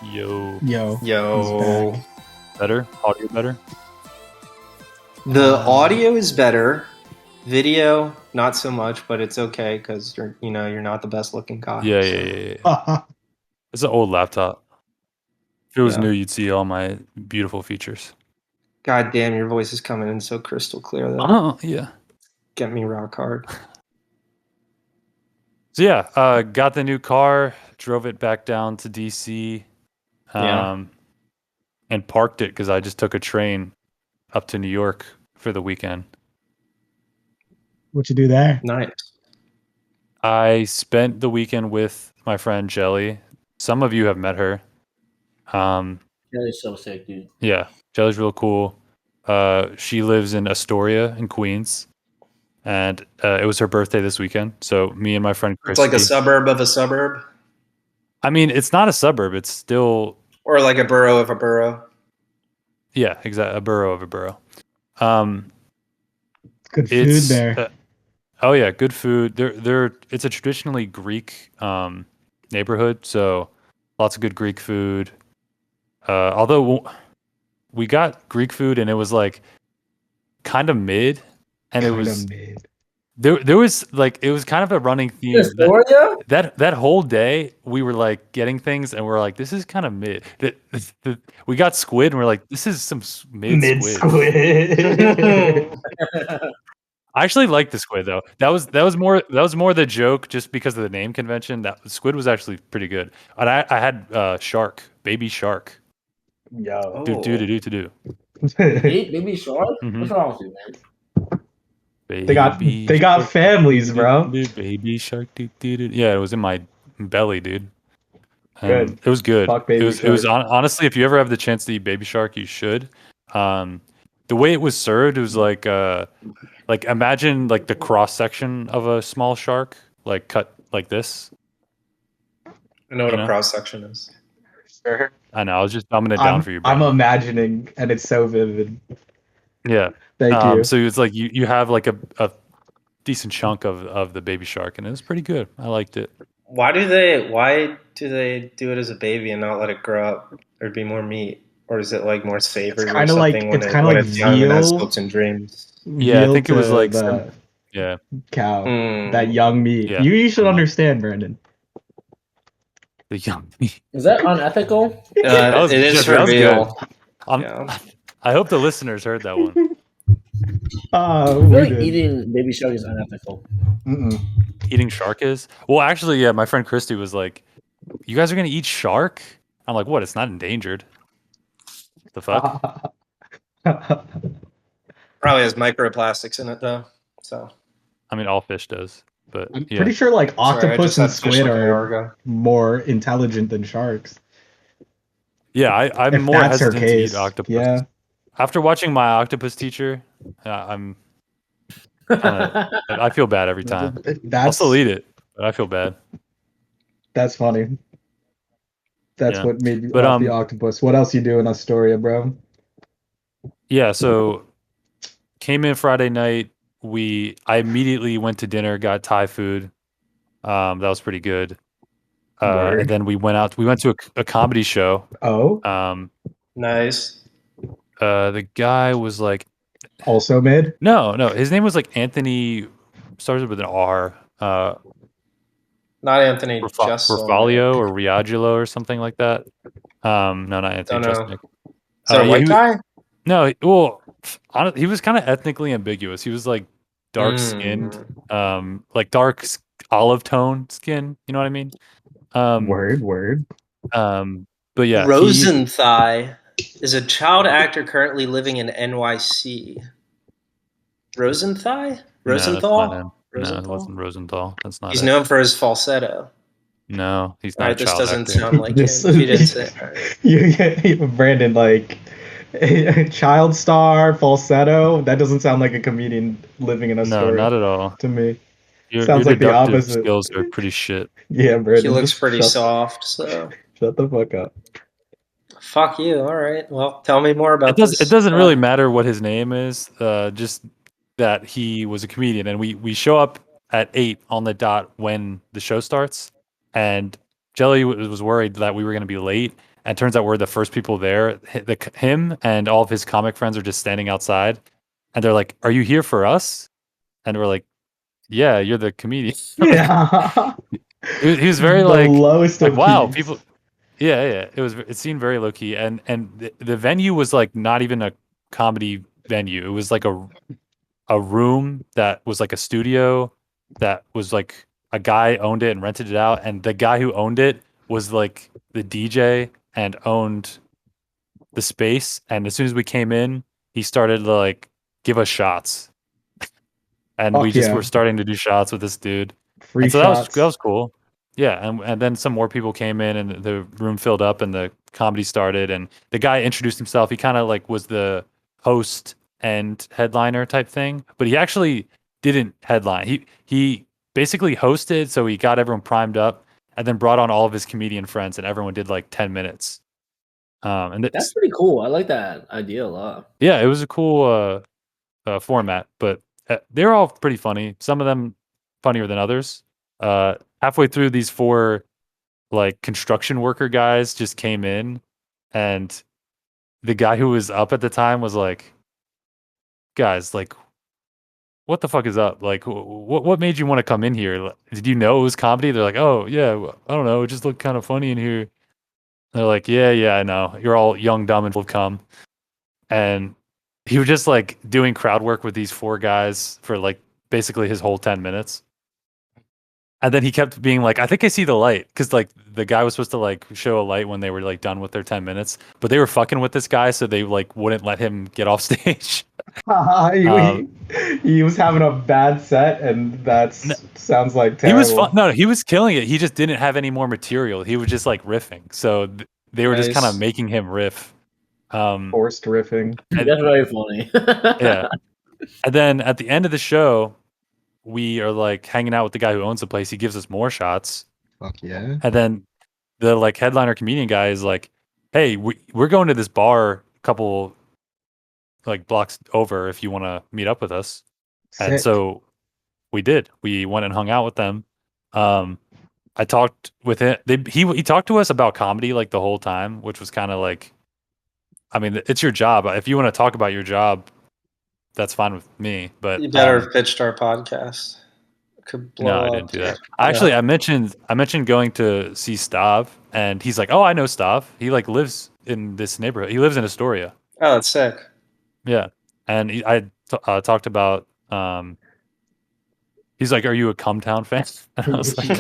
Yo. Yo. Yo. Better? Audio better? The audio is better. Video, not so much, but it's okay because you're not the best looking guy. Yeah. It's an old laptop. If it was Yeah. new, you'd see all my beautiful features. God damn, your voice is coming in so crystal clear though. Oh, yeah. Get me rock hard. So yeah, got the new car, drove it back down to DC, Yeah. and parked it because I just took a train up to New York for the weekend. What you do there? Nice. I spent the weekend with my friend Jelly. Some of you have met her. Jelly's so sick, dude. Yeah, Jelly's real cool. She lives in Astoria in Queens, and it was her birthday this weekend. So me and my friend It's Christy. like a suburb of a suburb, I mean, it's not a suburb. It's still or like a borough of a borough. yeah, exactly a borough of a borough. Good food there. Oh yeah, good food. It's a traditionally Greek neighborhood, so lots of good Greek food. Although we got Greek food and it was like kind of mid, and it was mid. there was like it was kind of a running theme Astoria? that whole day we were like getting things and we're like, this is kind of mid. We got squid and we're like, this is some mid squid. I actually liked the squid though. That was more the joke just because of the name convention. That squid was actually pretty good. And I had shark, baby shark. Yo. Do. Baby shark? Mhm. What's wrong with you, man? They got families, bro. Baby shark. Yeah, it was in my belly, dude. Good. It was good. Fuck baby It was shark. honestly, if you ever have the chance to eat baby shark, you should. The way it was served, it was like imagine like the cross section of a small shark, like cut like this. I know what a cross section is. Sure. I know. I was just dumbing it down for you, bro. I'm imagining, and it's so vivid. Yeah. Thank you. So it's like you have like a decent chunk of the baby shark, and it was pretty good. I liked it. Why do they do it as a baby and not let it grow up or be more meat? Or is it like more savory It's or kind of like something it's when it's young and has veal. hopes and dreams? Yeah, I think it was like the yeah. cow, Mm. that young meat. Yeah. You should understand, Brandon. The young meat. Is that unethical? It is for veal. Yeah. I hope the listeners heard that one. I feel like eating baby shark is unethical. Eating shark is? Well, actually, yeah, my friend Christy was like, you guys are going to eat shark? I'm like, what? It's not endangered. The fuck? Probably has microplastics in it, though. So, I mean, all fish does. But I'm pretty sure like octopus and squid are more intelligent than sharks. Yeah, I'm more hesitant to eat octopus. Yeah. After watching My Octopus Teacher, I feel bad every time. I'll still eat it, but I feel bad. That's funny. That's what made you love the octopus. What else you do in Astoria, bro? Yeah, so came in Friday night. I immediately went to dinner, got Thai food. That was pretty good. And then we went out. We went to a comedy show. Oh. Nice. The guy was like also mid. No. His name was like Anthony. Started with an R. Not Anthony Rafalio or Riagulo or something like that. No, not Anthony Justnick. Is that a white guy? No, well, he was kind of ethnically ambiguous. He was like dark skinned, like dark olive tone skin. You know what I mean? Word. But yeah, Rosenthal is a child actor currently living in NYC. Rosenthal? No, it wasn't Rosenthal. That's not. He's known for his falsetto. No, he's not. All right, this doesn't actor. sound like him. He didn't say. Right. Brandon, like child star falsetto. That doesn't sound like a comedian living in Astoria. No, not at all. To me, Your sounds like the opposite. Skills are pretty shit. Yeah, Brandon. He looks pretty soft. So shut the fuck up. Fuck you. All right. Well, tell me more about this. It doesn't really matter what his name is. Just that he was a comedian, and we show up at 8 on the dot when the show starts. And Jelly was worried that we were going to be late, And it turns out we're the first people there. Him and all of his comic friends are just standing outside, and they're like, "Are you here for us?" And we're like, "Yeah, you're the comedian." Yeah. He was very The lowest of wow, keys. people. Yeah, yeah. It seemed very low key, and the venue was like not even a comedy venue. It was like a room that was like a studio that was like a guy owned it and rented it out, and the guy who owned it was like the DJ and owned the space. And as soon as we came in, he started to like give us shots, and we Fuck just yeah. were starting to do shots with this dude. Free And so shots. that was cool. Yeah, and then some more people came in, and the room filled up, and the comedy started. And the guy introduced himself. He kind of like was the host and headliner type thing, but he actually didn't headline. He basically hosted, so he got everyone primed up, and then brought on all of his comedian friends, and everyone did like 10 minutes. And That's pretty cool. I like that idea a lot. yeah, it was a cool format, but they're all pretty funny. Some of them funnier than others. Halfway through, these four like construction worker guys just came in, and the guy who was up at the time was like, "Guys, like, what the fuck is up? Like, what made you want to come in here? Did you know it was comedy?" They're like, "Oh yeah, I don't know, it just looked kind of funny in here." They're like, "Yeah, I know. You're all young, dumb, and full of cum." And he was just like doing crowd work with these four guys for like basically his whole 10 minutes. And then he kept being like, "I think I see the light." Because like the guy was supposed to like show a light when they were like done with their 10 minutes. But they were fucking with this guy, so they like wouldn't let him get off stage. He was having a bad set, and sounds like terrible. He was fun. No, he was killing it. He just didn't have any more material. He was just like riffing. So they were just kind of making him riff. Forced riffing. That's very funny. Yeah. And then at the end of the show, we are like hanging out with the guy who owns the place. He gives us more shots. Fuck yeah. And then the like headliner comedian guy is like, "Hey, we're going to this bar a couple like blocks over if you want to meet up with us." Sick. And so we did. We went and hung out with them. I talked with him. He talked to us about comedy like the whole time, which was kind of like, I mean, it's your job. If you want to talk about your job, that's fine with me. But you better have pitched our podcast. Could blow no, up. I didn't do that. Actually, I mentioned going to see Stav, and he's like, "Oh, I know Stav. He like lives in this neighborhood. He lives in Astoria." Oh, that's sick. Yeah, and I talked about. He's like, "Are you a Cumtown fan?" And I was like, "You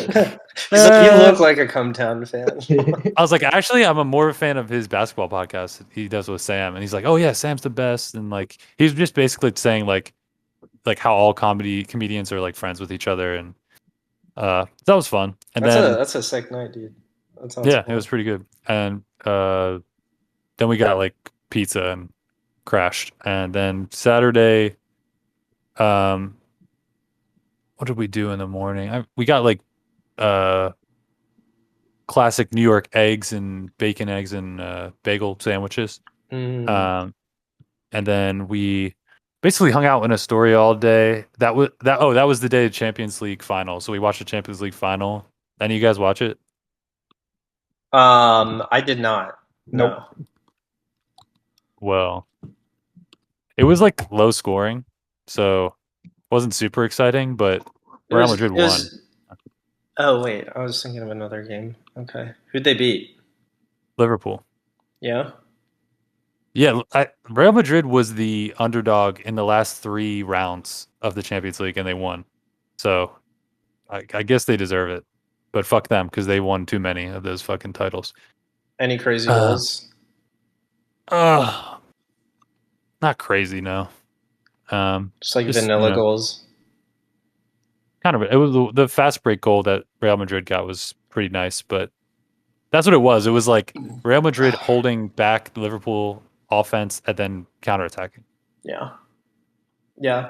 look like a Cumtown fan." I was like, "Actually, I'm more a fan of his basketball podcast he does with Sam." And he's like, "Oh yeah, Sam's the best." And like, he's just basically saying like how all comedians are like friends with each other, and that was fun. And that's a sick night, dude. That sounds yeah, cool. it was pretty good. And then we got like pizza and crashed. And then Saturday, what did we do in the morning? We got like classic New York eggs and bacon eggs and bagel sandwiches. And then we basically hung out in Astoria all day. That was the day of Champions League final. So we watched the Champions League final. Any of you guys watch it? I did not. Nope. No. Well, it was like low scoring, so it wasn't super exciting, but Real Madrid won. Oh wait, I was thinking of another game. Okay, who'd they beat? Liverpool. Yeah. Yeah, Real Madrid was the underdog in the last 3 rounds of the Champions League, and they won. So I guess they deserve it, but fuck them because they won too many of those fucking titles. Any crazy goals? Not crazy, no. Just like vanilla goals. Kind of. It was the fast break goal that Real Madrid got was pretty nice, but that's what it was. It was like Real Madrid holding back the Liverpool offense and then counterattacking. Yeah. Yeah.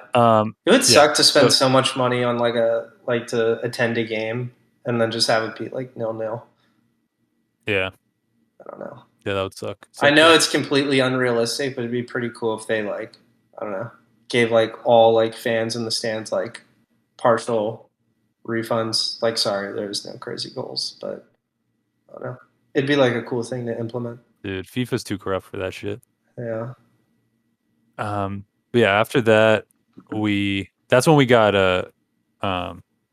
It would suck to spend so much money on to attend a game and then just have it be like 0-0. Yeah. I don't know. Yeah, that would suck. I know it's completely unrealistic, but it'd be pretty cool if they I don't know, gave all fans in the stands partial refunds. Sorry, there's no crazy goals, but I don't know. It'd be like a cool thing to implement. Dude, FIFA's too corrupt for that shit. Yeah. But yeah, after that, that's when we got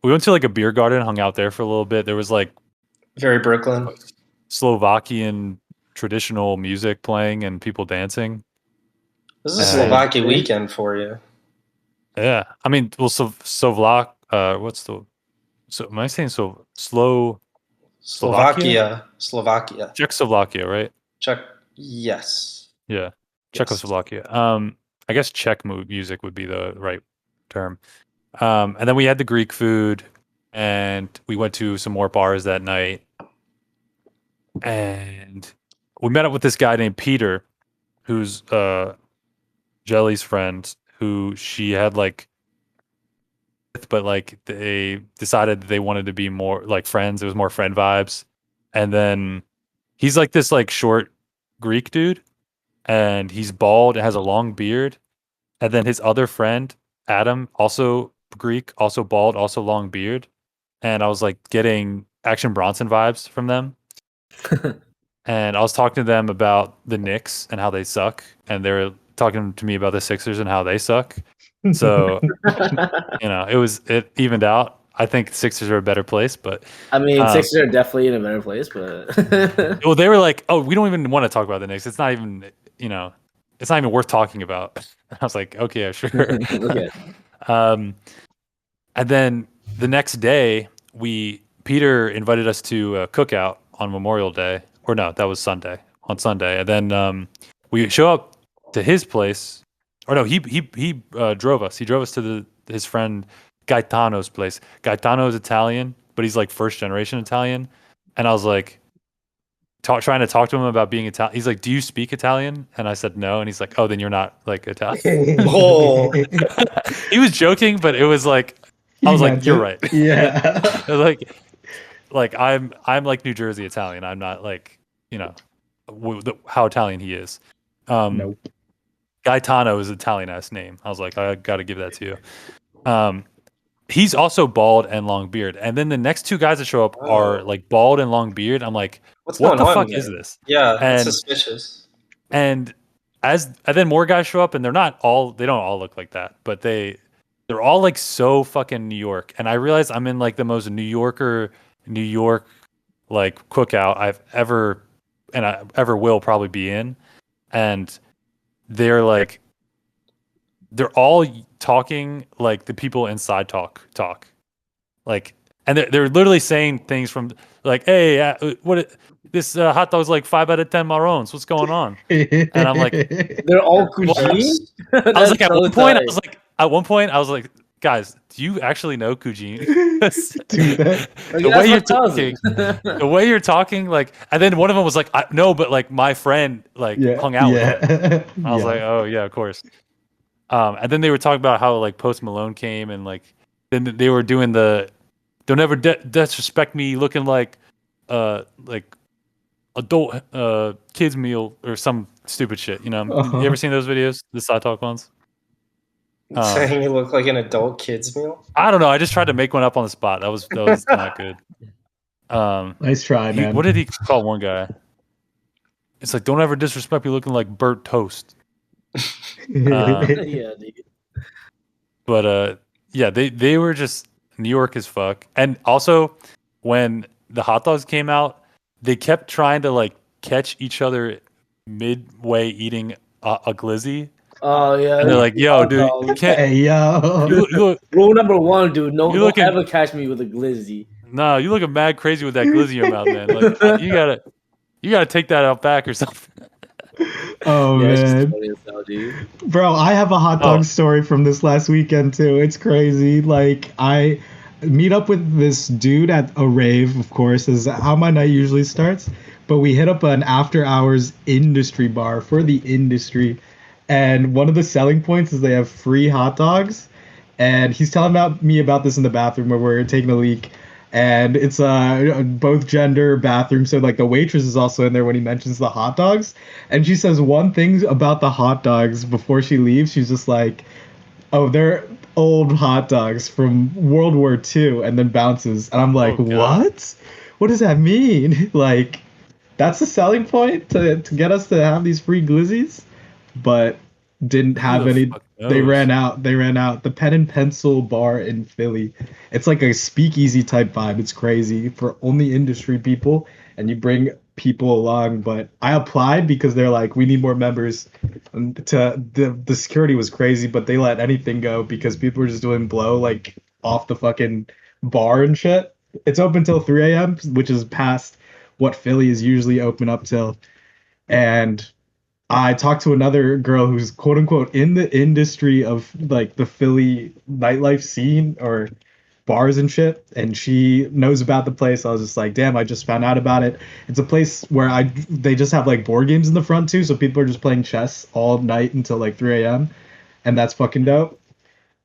we went to like a beer garden, hung out there for a little bit. There was like Very Brooklyn. Slovakian traditional music playing and people dancing. This is a Slovakia weekend for you. Yeah, I mean, well, Slovak. What's the? So am I saying Slovakia? Slovakia. Czechoslovakia, right? Yes. Yeah, Yes. Czechoslovakia. I guess Czech music would be the right term. And then we had the Greek food, and we went to some more bars that night. And we met up with this guy named Peter, who's Jelly's friend, who she had like, but like they decided that they wanted to be more like friends. It was more friend vibes. And then he's like this like short Greek dude, and he's bald and has a long beard. And then his other friend, Adam, also Greek, also bald, also long beard. And I was like getting Action Bronson vibes from them. And I was talking to them about the Knicks and how they suck, and they were talking to me about the Sixers and how they suck. So, it evened out. I think Sixers are a better place, but I mean, Sixers are definitely in a better place. But well, they were like, "Oh, we don't even want to talk about the Knicks. It's not even, it's not even worth talking about." I was like, "Okay, yeah, sure." Okay. And then the next day, Peter invited us to a cookout on Memorial Day. Or no, that was Sunday. On Sunday, and then we show up to his place. Or no, he drove us. He drove us to his friend Gaetano's place. Gaetano is Italian, but he's like first generation Italian. And I was like, trying to talk to him about being Italian. He's like, "Do you speak Italian?" And I said no. And he's like, "Oh, then you're not like Italian." Oh. He was joking, but it was like, I was like, "You're right." Yeah. like I'm like New Jersey Italian. I'm not like, how Italian he is. Nope. Gaetano is an Italian ass name. I was like, I got to give that to you. He's also bald and long beard. And then the next two guys that show up are like bald and long beard. I'm like, what the fuck is this? Yeah, that's suspicious. And then more guys show up, and they don't all look like that, but they're all like so fucking New York. And I realize I'm in like the most New York like cookout I've ever will probably be in. And they're all talking like the people inside talk like, and they're literally saying things from like, "Hey, this hot dog's like 5 out of 10 marrons. What's going on?" And I'm like, they're all cuisine. I was like, at one point I was like, "Guys, do you actually know Kujin?" The way you're talking, like, and then one of them was like, "No, but like my friend like hung out with him." I was like, "Oh yeah, of course." And then they were talking about how like Post Malone came, and like then they were doing the "Don't ever disrespect me" looking like adult kids meal or some stupid shit. You ever seen those videos, the Side Talk ones? Saying you look like an adult kids meal? I don't know. I just tried to make one up on the spot. That was not good. Nice try, man. What did he call one guy? It's like, "Don't ever disrespect me looking like burnt toast." Yeah, dude. But yeah, they were just New York as fuck. And also, when the hot dogs came out, they kept trying to like catch each other midway eating a glizzy. Oh yeah, and they're like, "Yo, dude, you can't." Hey, yo. Rule number 1, dude. Don't ever catch me with a glizzy. No, you looking mad crazy with that glizzy in your mouth, man. Like, you gotta take that out back or something. Oh man, bro, I have a hot dog story from this last weekend too. It's crazy. Like, I meet up with this dude at a rave, of course, is how my night usually starts. But we hit up an after hours industry bar for the industry. And one of the selling points is they have free hot dogs. And he's telling me about this in the bathroom where we're taking a leak. And it's both gender bathroom. So like the waitress is also in there when he mentions the hot dogs. And she says one thing about the hot dogs before she leaves. She's just like, "Oh, they're old hot dogs from World War II," and then bounces. And I'm like, what? What does that mean? Like, That's the selling point to get us to have these free glizzies, but didn't have any. They ran out. The pen and pencil bar in Philly. It's like a speakeasy type vibe. It's crazy for only industry people, and you bring people along. But I applied because they're like, we need more members. And the security was crazy, but they let anything go because people were just doing blow like off the fucking bar and shit. It's open till 3 a.m., which is past what Philly is usually open up till. And I talked to another girl who's quote unquote in the industry of like the Philly nightlife scene or bars and shit, and she knows about the place. I was just like, damn, I just found out about it. It's a place where they just have like board games in the front too, so people are just playing chess all night until like 3 a.m. and that's fucking dope.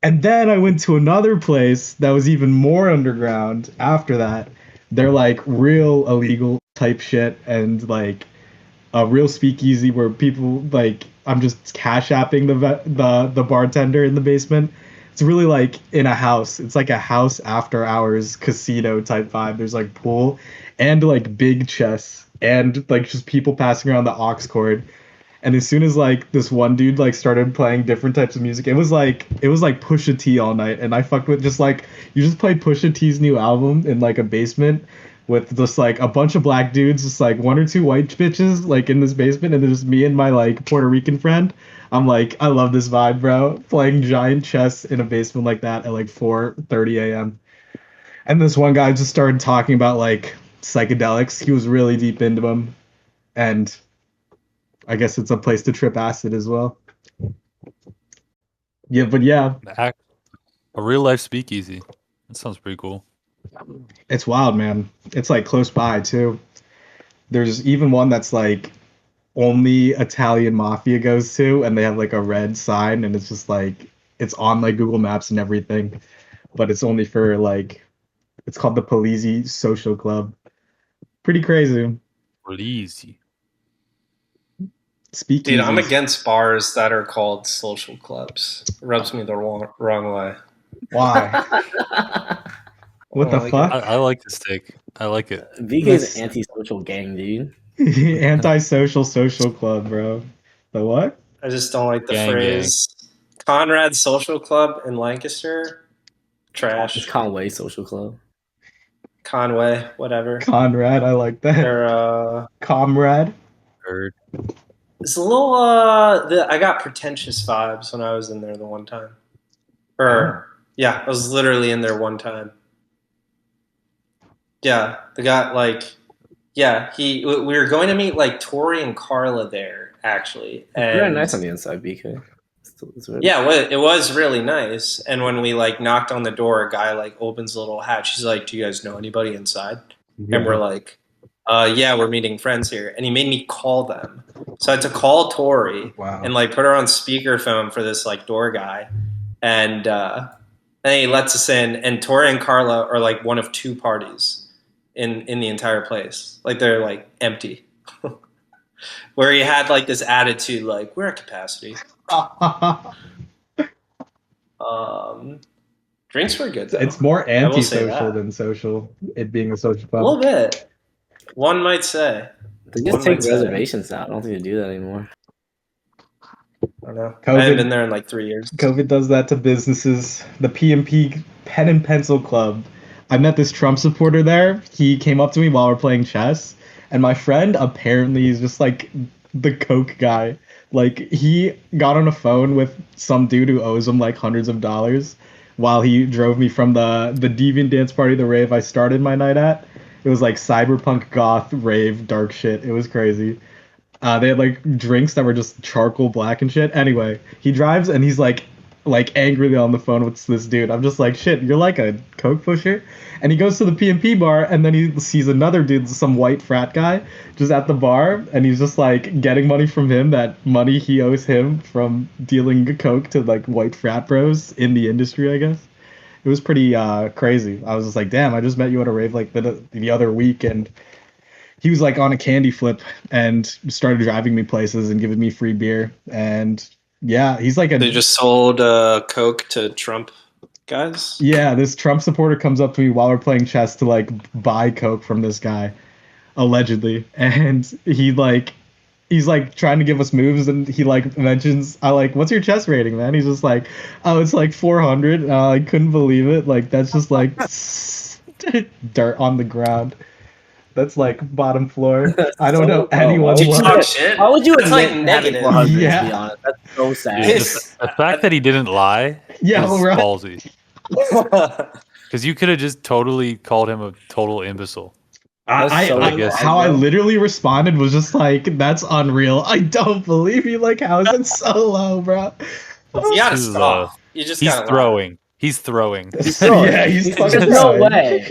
And then I went to another place that was even more underground after that. They're like real illegal type shit and like a real speakeasy where people like I'm just cash apping the bartender in the basement. It's really like in a house. It's like a house after hours casino type vibe. There's like pool and like big chess and like just people passing around the aux cord. And as soon as like this one dude like started playing different types of music, it was like Pusha T all night, and I fucked with just like you just played Pusha T's new album in like a basement with just like a bunch of black dudes, just like one or two white bitches like in this basement, and there's me and my like Puerto Rican friend. I'm like, I love this vibe, bro. Playing giant chess in a basement like that at like 4:30 a.m. And this one guy just started talking about like psychedelics. He was really deep into them, and I guess it's a place to trip acid as well. Yeah, but yeah. A real life speakeasy. That sounds pretty cool. It's wild, man. It's like close by too. There's even one that's like only Italian mafia goes to, and they have like a red sign, and it's just like it's on like Google Maps and everything, but it's only for like it's called the Polizzi Social Club. Pretty crazy. Polizzi. Dude, I'm against bars that are called social clubs. It rubs me the wrong way. Why? What the fuck? I like this take. I like it. VK's an antisocial gang, dude. Antisocial social club, bro. The what? I just don't like the phrase. Conrad Social Club in Lancaster. Trash. It's Conway Social Club. Conway, whatever. Conrad, I like that. They're Comrade. Heard. It's a little I got pretentious vibes when I was in there the one time. Yeah, I was literally in there one time. Yeah, the guy we were going to meet like Tori and Carla there actually. And very nice on the inside, BK. Yeah, it was really nice. And when we like knocked on the door, a guy like opens a little hatch. She's like, "Do you guys know anybody inside?" Yeah. And we're like, yeah, we're meeting friends here. And he made me call them. So I had to call Tori and like put her on speakerphone for this like door guy. And he lets us in. And Tori and Carla are like one of two parties in the entire place. Like they're like empty. Where he had like this attitude like, we're at capacity. Drinks were good though. It's more antisocial than social, it being a social club. A little bit. One might say. They just take reservations now. I don't think they do that anymore. I don't know. I haven't been there in like 3 years. COVID does that to businesses. The PMP Pen and Pencil Club. I met this Trump supporter there. He came up to me while we're playing chess. And my friend apparently is just like the coke guy. Like he got on a phone with some dude who owes him like hundreds of dollars while he drove me from the deviant dance party, the rave I started my night at. It was like cyberpunk goth rave dark shit. It was crazy. They had like drinks that were just charcoal black and shit. Anyway, he drives and he's like angrily on the phone with this dude. I'm just like, shit, you're like a coke pusher. And he goes to the PMP bar and then he sees another dude, some white frat guy, just at the bar, and he's just like getting money from him, that money he owes him from dealing coke to like white frat bros in the industry, I guess. It was pretty crazy. I was just like, damn, I just met you at a rave like the other week, and he was like on a candy flip and started driving me places and giving me free beer. And yeah, he's like They just sold coke to Trump guys? Yeah, this Trump supporter comes up to me while we're playing chess to like buy coke from this guy. allegedly, and he's like trying to give us moves, and he like mentions, I like, what's your chess rating, man? He's just like, oh, it's like 400. And I couldn't believe it. Like that's just like dirt on the ground. That's like bottom floor. I don't know anyone. Did you talk shit? Why would you That's admit like negative? 400, Yeah. to be honest? That's so sad. Dude, the fact that he didn't lie Yeah, is right. ballsy. Because you could have just totally called him a total imbecile. How I literally responded was just like, that's unreal. I don't believe you. Like, how is it so low, bro? You gotta stop. You just he's gotta throwing. He's throwing. Yeah, he's fucking There's no way.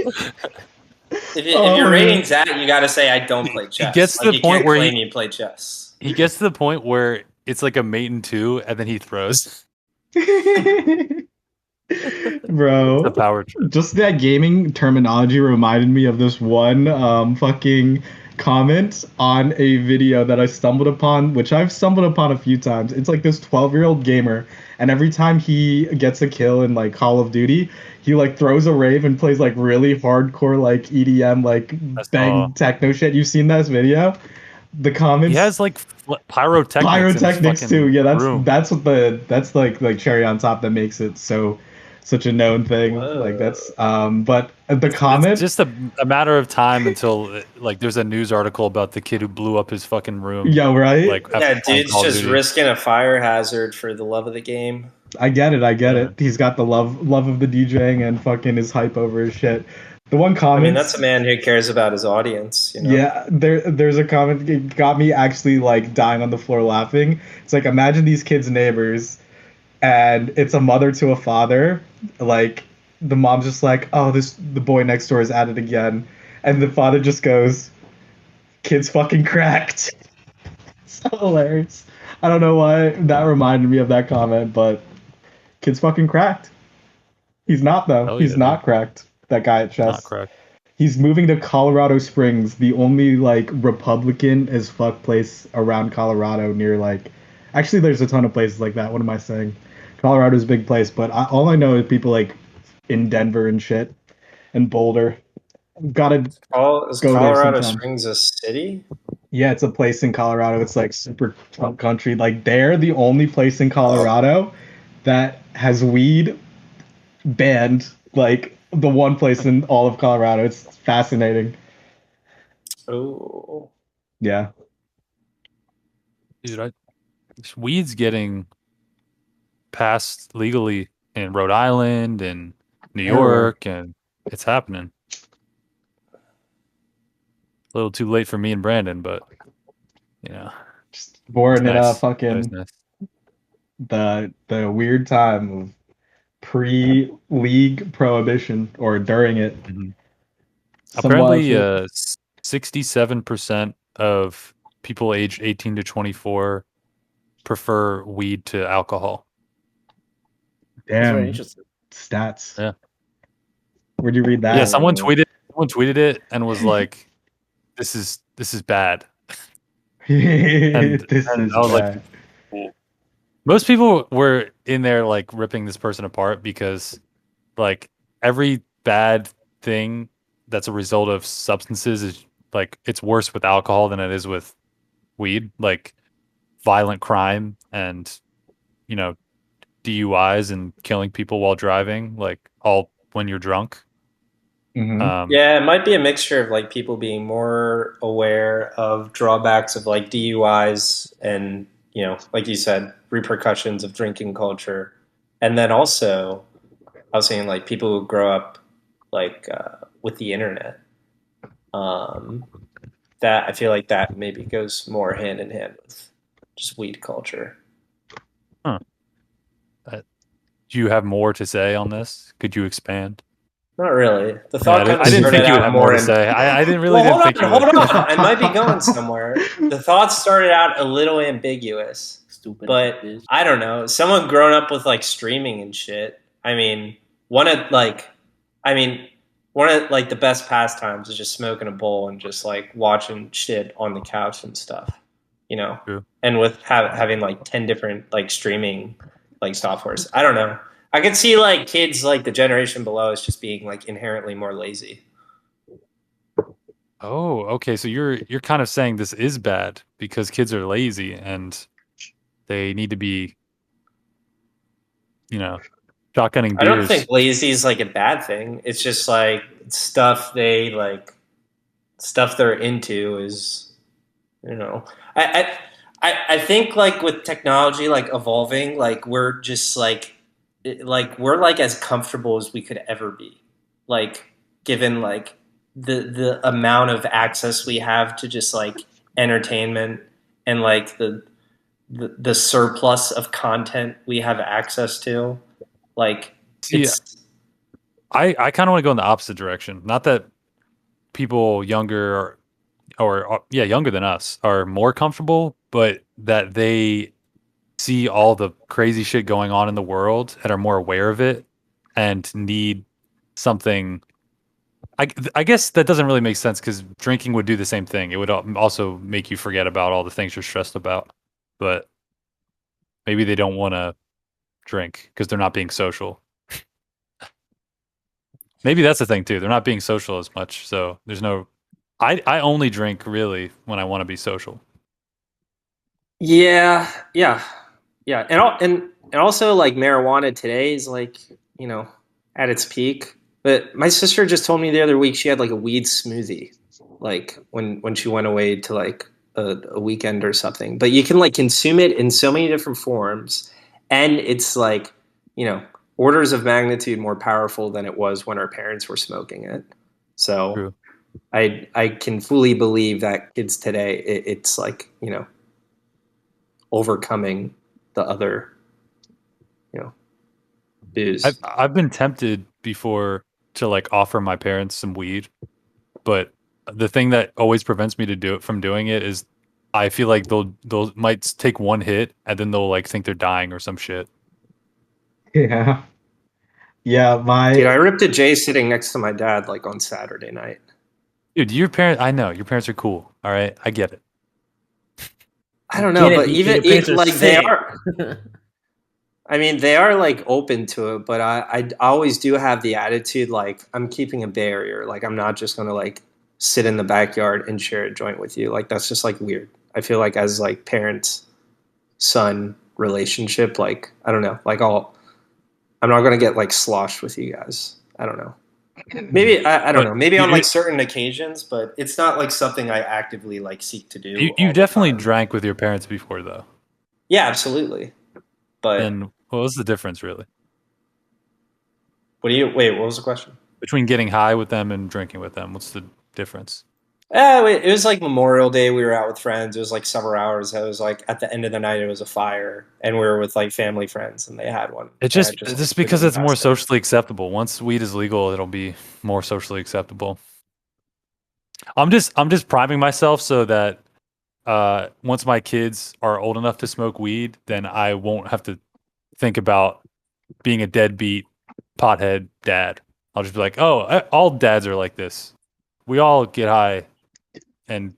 If your rating's that, you gotta say I don't play chess. He gets to the point where you play chess. He gets to the point where it's like a mate in two, and then he throws. Bro, the power trip. Just that gaming terminology reminded me of this one fucking comment on a video that I stumbled upon, which I've stumbled upon a few times. It's like this 12-year-old gamer, and every time he gets a kill in like Call of Duty, he like throws a rave and plays like really hardcore like EDM like bang techno shit. You've seen this video? The comments. He has like pyrotechnics too. Yeah, that's what like cherry on top that makes it such a known thing. Whoa. Like that's but the comment, it's just a matter of time until like there's a news article about the kid who blew up his fucking room. Yeah, right. Like, yeah, dude's just risking a fire hazard for the love of the game. I get it. He's got the love of the DJing and fucking his hype over his shit. The one comment, I mean, that's a man who cares about his audience, you know? Yeah, there's a comment that got me actually like dying on the floor laughing. It's like, imagine these kids' neighbors, and it's a mother to a father. Like the mom's just like, oh, the boy next door is at it again, and the father just goes, "Kid's fucking cracked." So hilarious. I don't know why that reminded me of that comment, but kid's fucking cracked. He's not though. He's not cracked. That guy at chess. Not correct. He's moving to Colorado Springs, the only like Republican as fuck place around Colorado near like. Actually, there's a ton of places like that. What am I saying? Colorado's a big place, but all I know is people like in Denver and shit, and Boulder. Gotta is Colorado Springs a city? Yeah, it's a place in Colorado. It's like super Trump country. Like they're the only place in Colorado that has weed banned. Like the one place in all of Colorado. It's fascinating. Oh. Yeah. Dude, weed's getting passed legally in Rhode Island and New York, and it's happening. A little too late for me and Brandon, but you know, just born in a fucking the weird time of pre-league prohibition or during it. Mm-hmm. Apparently, 67% of people aged 18 to 24 prefer weed to alcohol. Damn, stats. Yeah. Where'd you read that? Yeah, someone tweeted it and was like, "This is bad." and I was like, cool. Most people were in there like ripping this person apart because like every bad thing that's a result of substances is like it's worse with alcohol than it is with weed. Like violent crime and DUIs and killing people while driving, like all when you're drunk. Mm-hmm. Yeah, it might be a mixture of like people being more aware of drawbacks of like DUIs and, like you said, repercussions of drinking culture. And then also, I was saying like people who grow up like with the internet. That I feel like that maybe goes more hand in hand with just weed culture. Huh. Do you have more to say on this? Could you expand? Not really. The thought I didn't think you would have more to say. I didn't really hold think on. I might be going somewhere. The thought started out a little ambiguous. Stupid. But I don't know. Someone grown up with like streaming and shit. I mean, one of the best pastimes is just smoking a bowl and just like watching shit on the couch and stuff. True. And with having like 10 different like streaming like softwares. I don't know. I could see like kids like the generation below us just being like inherently more lazy. Oh, okay. So you're kind of saying this is bad because kids are lazy and they need to be, shotgunning I don't beers. think lazy is like a bad thing. It's just like stuff they're into is, you know. I think like with technology like evolving, like we're just like we're like as comfortable as we could ever be. Like given like the amount of access we have to just like entertainment and like the surplus of content we have access to. Like See, it's I kind of want to go in the opposite direction. Not that people younger or yeah, younger than us are more comfortable, but that they see all the crazy shit going on in the world and are more aware of it and need something. I guess that doesn't really make sense because drinking would do the same thing. It would also make you forget about all the things you're stressed about. But maybe they don't want to drink because they're not being social. Maybe that's the thing too. They're not being social as much. So there's no. I only drink really when I want to be social. yeah, yeah, yeah, and also like marijuana today is like, you know, at its peak. But my sister just told me the other week she had like a weed smoothie, like when she went away to like a weekend or something. But you can like consume it in so many different forms, and it's like, you know, orders of magnitude more powerful than it was when our parents were smoking it. So True. I can fully believe that kids today it's like, you know, overcoming the other, you know, booze. I've been tempted before to like offer my parents some weed, but the thing that always prevents me to do it from doing it is I feel like they'll might take one hit and then they'll like think they're dying or some shit. Yeah. Yeah, Dude, my I ripped a J sitting next to my dad like on Saturday night. Dude, your parents, I know your parents are cool. All right, I get it. I don't know, Get it? but Because your parents are like they sick. are. I mean, they are like open to it, but I always do have the attitude like I'm keeping a barrier. Like I'm not just gonna like sit in the backyard and share a joint with you. Like that's just like weird. I feel like as like parent son relationship, like I don't know, like I'm not gonna get like sloshed with you guys. I don't know. Maybe I don't But know. Maybe on like certain occasions, but it's not like something I actively like seek to do you all the definitely time. drank with your parents before though. Yeah, absolutely. But And what was the difference really what do you wait? What was the question? between getting high with them and drinking with them? What's the difference? It was like Memorial Day. We were out with friends. It was like several hours. It was like at the end of the night, it was a fire, and we were with like family friends, and they had one. It And I just we because didn't it's more pass it. socially acceptable. Once weed is legal, it'll be more socially acceptable. I'm just priming myself so that once my kids are old enough to smoke weed, then I won't have to think about being a deadbeat pothead dad. I'll just be like, oh, all dads are like this. We all get high and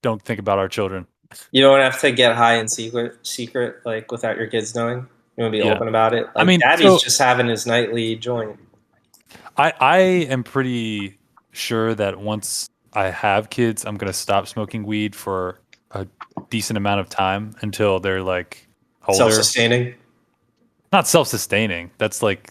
don't think about our children. You don't have to get high in secret, like without your kids knowing. You want to be Yeah. open about it. I Like mean, Daddy's just having his nightly joint. I am pretty sure that once I have kids, I'm gonna stop smoking weed for a decent amount of time until they're like older. Self-sustaining. Not self-sustaining. That's like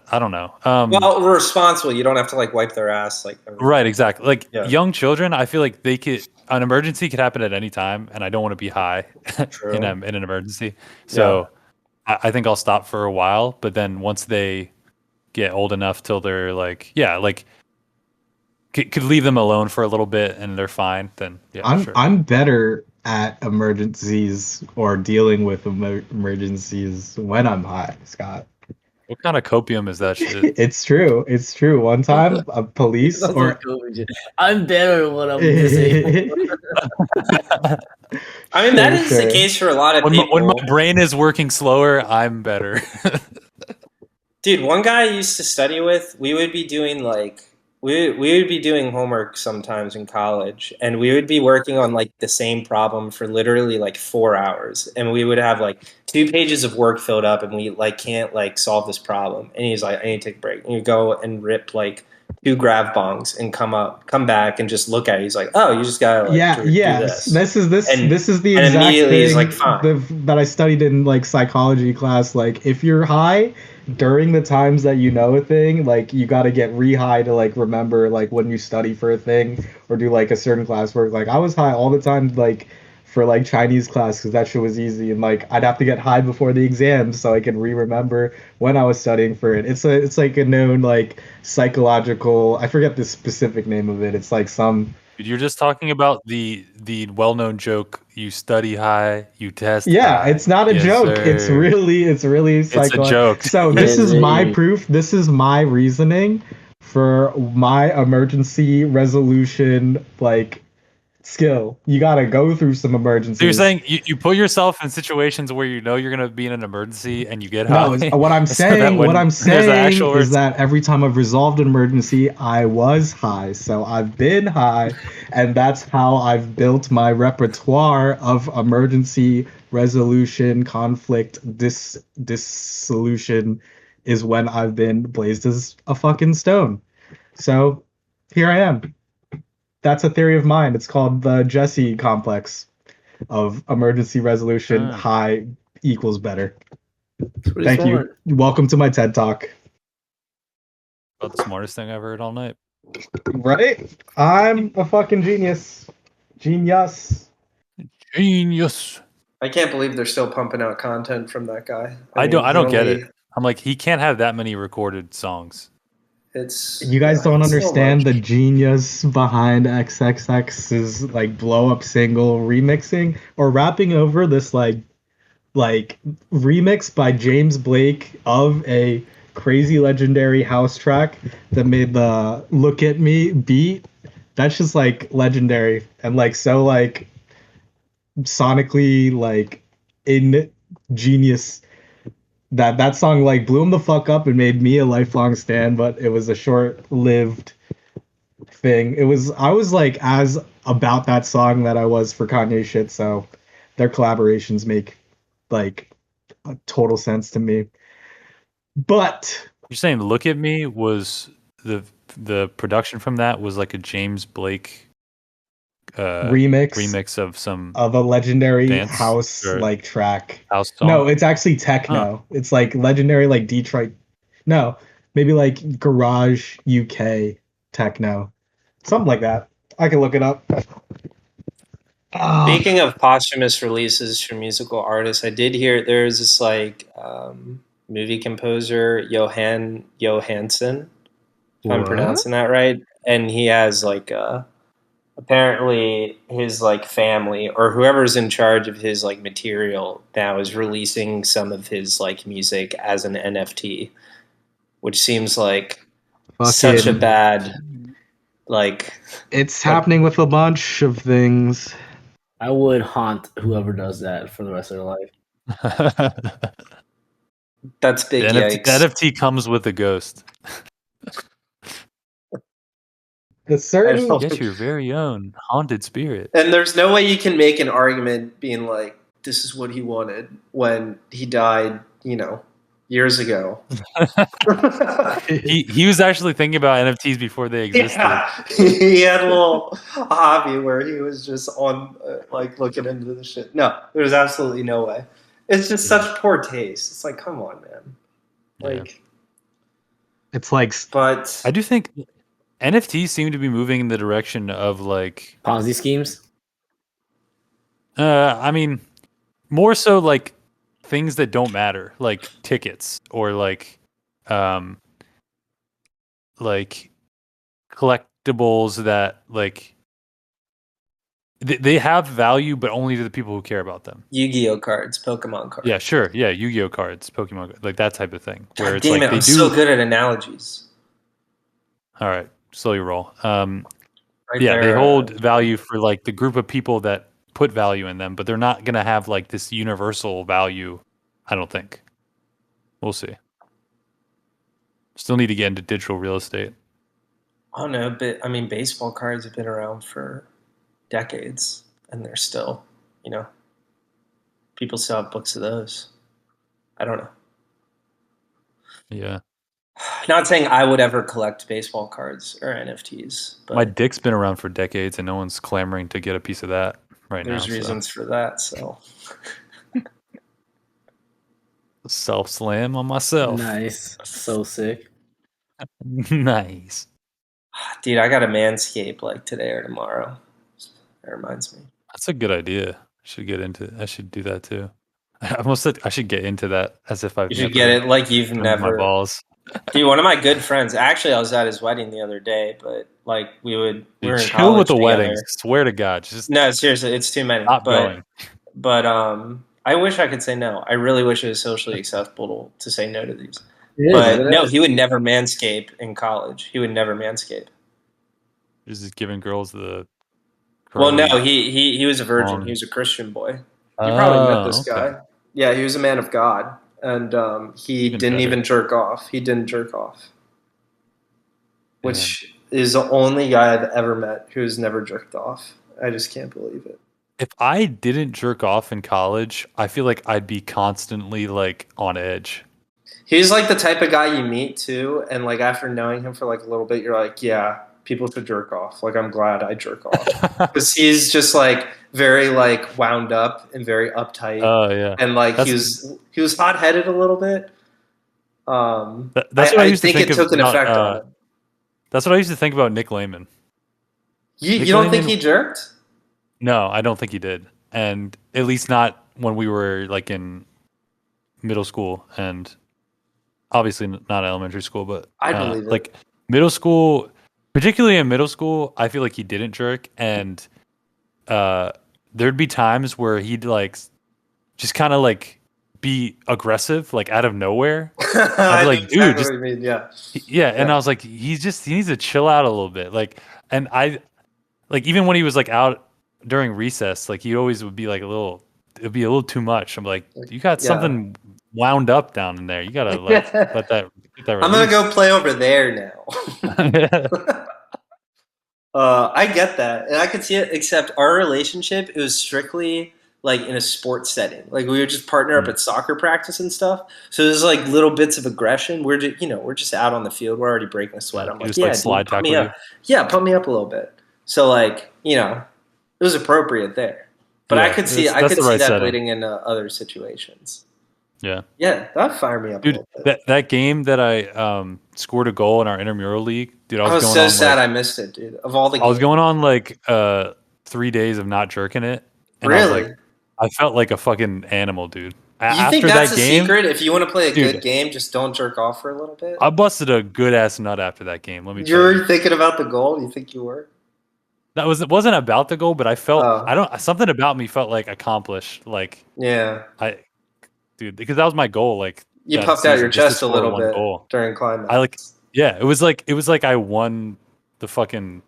I don't know. Well, responsible. You don't have to like wipe their ass like every Right, exactly. Like Yeah. young children, I feel like an emergency could happen at any time, and I don't want to be high True. in an emergency. So I think I'll stop for a while, but then once they get old enough till they're like, yeah, like could leave them alone for a little bit and they're fine, then yeah, sure. I'm better at emergencies or dealing with emergencies when I'm high, Scott. What kind of copium is that shit? It's true. It's true. One time, a police or I'm better when I'm disabled. I mean, that is the case for a lot of people. When my brain is working slower, I'm better. Dude, one guy I used to study with, we would be doing like we would be doing homework sometimes in college, and we would be working on like the same problem for literally like 4 hours, and we would have like 2 pages of work filled up, and we like can't like solve this problem. And he's like, I need to take a break. And you go and rip like 2 grav bongs and come back and just look at it. He's like, oh, you just gotta like do this. This is the and exact immediately thing he's like, fine. that I studied in like psychology class. Like if you're high during the times that you know a thing, like you got to get re-high to like remember like when you study for a thing or do like a certain classwork. Like I was high all the time, like for like Chinese class because that shit was easy, and like I'd have to get high before the exams so I could remember when I was studying for it. It's like a known like psychological. I forget the specific name of it. It's like some. You're just talking about the well-known joke. You study high, you test. Yeah, high. it's not a joke. Sir. It's really It's a joke. So this is my proof. This is my reasoning for my emergency resolution like skill. You gotta go through some emergencies. So you're saying you put yourself in situations where you know you're gonna be in an emergency and you get high. No, what I'm saying is that every time I've resolved an emergency, I was high. So I've been high, and that's how I've built my repertoire of emergency resolution, conflict dissolution is when I've been blazed as a fucking stone. So here I am. That's a theory of mine. It's called the Jesse complex of emergency resolution. High equals better. Thank you. Welcome to my TED Talk. About the smartest thing I've heard all night. Right? I'm a fucking genius. Genius. I can't believe they're still pumping out content from that guy. I don't get it. I'm like, he can't have that many recorded songs. You guys don't understand the genius behind XXX's like blow up single remixing or rapping over this like remix by James Blake of a crazy legendary house track that made the Look at Me beat. That's just like legendary and like so like sonically like ingenious that song like blew him the fuck up and made me a lifelong stan, but it was a short-lived thing. I was like as about that song that I was for Kanye shit, so their collaborations make like a total sense to me. But you're saying Look at Me was the production from that was like a James Blake remix of a legendary house like track. House song? No, it's actually techno. It's like legendary like Detroit. No, maybe like garage UK techno. Something like that. I can look it up. Speaking of posthumous releases from musical artists, I did hear there's this like movie composer Johansson, if I'm pronouncing that right, and he has like apparently his like family or whoever's in charge of his like material now is releasing some of his like music as an NFT, which seems like such a bad like. It's happening with a bunch of things. I would haunt whoever does that for the rest of their life. That's big. The NFT comes with a ghost. Get your very own haunted spirit. And there's no way you can make an argument being like, this is what he wanted when he died, years ago. he was actually thinking about NFTs before they existed. Yeah. He had a little hobby where he was just on like looking into the shit. No, there's absolutely no way. It's just such poor taste. It's like, come on, man. Like, it's like, but I do think NFTs seem to be moving in the direction of like Ponzi schemes. I mean, more so like things that don't matter, like tickets or like collectibles that like they have value, but only to the people who care about them. Yu-Gi-Oh cards, Pokemon cards. Yeah, sure. Yeah, Yu-Gi-Oh cards, Pokemon, like that type of thing. Where it's like I'm so good at analogies. All right, slowly roll. They hold value for like the group of people that put value in them, but they're not gonna have like this universal value. I don't think. We'll see. Still need to get into digital real estate. I don't know, but I mean, baseball cards have been around for decades, and they're still, people still have books of those. I don't know. Yeah. Not saying I would ever collect baseball cards or NFTs, but My dick's been around for decades, and no one's clamoring to get a piece of that right now. There's reasons for that. So self slam on myself. Nice, so sick. Nice, dude. I got to manscape like today or tomorrow. That reminds me. That's a good idea. I should do that too. I almost said I should get into that as if I've You should get it like you've never. My balls. Dude, one of my good friends. Actually, I was at his wedding the other day, but like we were in chill with the together. weddings. Swear to God, no, seriously, it's too many. Stop going. But I wish I could say no. I really wish it was socially acceptable to say no to these. But no, he would never manscape in college. He would never manscape. He's just giving girls the. Well, no, he was a virgin. He was a Christian boy. You probably met this guy. Yeah, he was a man of God, and he didn't even jerk off. He didn't jerk off, which is the only guy I've ever met who's never jerked off. I just can't believe it. If I didn't jerk off in college, I feel like I'd be constantly like on edge. He's like the type of guy you meet too, and like after knowing him for like a little bit, you're like, yeah, people should jerk off. Like I'm glad I jerk off because he's just like very like wound up and very uptight. Oh yeah, and like he was hot headed a little bit. That's what I used to think it took an effect on him. That's what I used to think about Nick Lehman. You don't think he jerked? No, I don't think he did, and at least not when we were like in middle school, and obviously not elementary school, but I believe it. Like middle school. Particularly in middle school, I feel like he didn't jerk, and there'd be times where he'd like just kind of like be aggressive, like out of nowhere. I'd be like, dude, just and I was like, he needs to chill out a little bit, like, and I like even when he was like out during recess, like he always would be like it'd be a little too much. I'm like, you got something wound up down in there. You gotta let that. I'm gonna go play over there now. I get that, and I could see it. Except our relationship, it was strictly like in a sports setting. Like we would just partner up at soccer practice and stuff. So there's like little bits of aggression. We're just out on the field. We're already breaking a sweat. I'm like, slide pump me up. Yeah, pump me up a little bit. So like it was appropriate there. But I could see that bleeding into other situations. Yeah, that fired me up, dude. A little bit. That game that I scored a goal in our intramural league, dude. I was so sad I missed it, dude. Of all the games. I was going on like 3 days of not jerking it. And really? I felt like a fucking animal, dude. You think that's a secret? If you want to play a good game, just don't jerk off for a little bit. I busted a good ass nut after that game. Let me. You're thinking about the goal? You think you were? It wasn't about the goal, but I felt something about me felt like accomplished. Like dude, because that was my goal. Like you puffed out your chest a little bit during climax. It was like I won the fucking,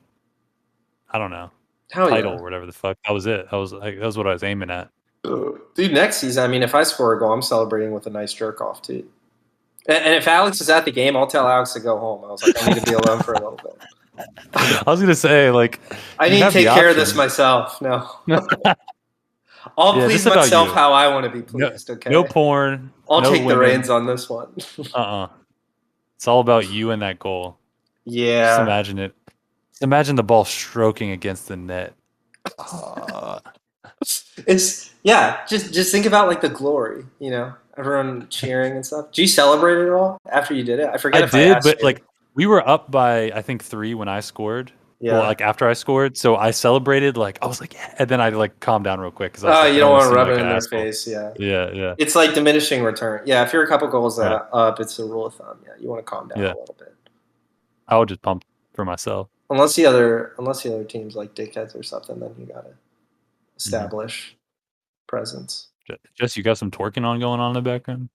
I don't know, title or whatever the fuck. That was it. That was what I was aiming at. Dude, next season, I mean, if I score a goal, I'm celebrating with a nice jerk off too. And if Alex is at the game, I'll tell Alex to go home. I was like, I need to be alone for a little bit. I was gonna say, like, I need to take care of this myself. No. I'll please myself how I want to be pleased, okay? No porn. I'll take the reins on this one. It's all about you and that goal. Yeah. Just imagine it. Just imagine the ball stroking against the net. Just think about like the glory, everyone cheering and stuff. Do you celebrate it at all after you did it? I forget if I asked but you. Like we were up by I think 3 when I scored. Yeah. Well, like after I scored, so I celebrated. Like I was like, yeah, and then I like calmed down real quick because you don't want to rub it in their face. Yeah. Yeah. It's like diminishing return. Yeah, if you're a couple goals up, it's a rule of thumb. Yeah, you want to calm down a little bit. I would just pump for myself. Unless the other teams like dickheads or something, then you gotta establish presence. Jess, you got some twerking going on in the background?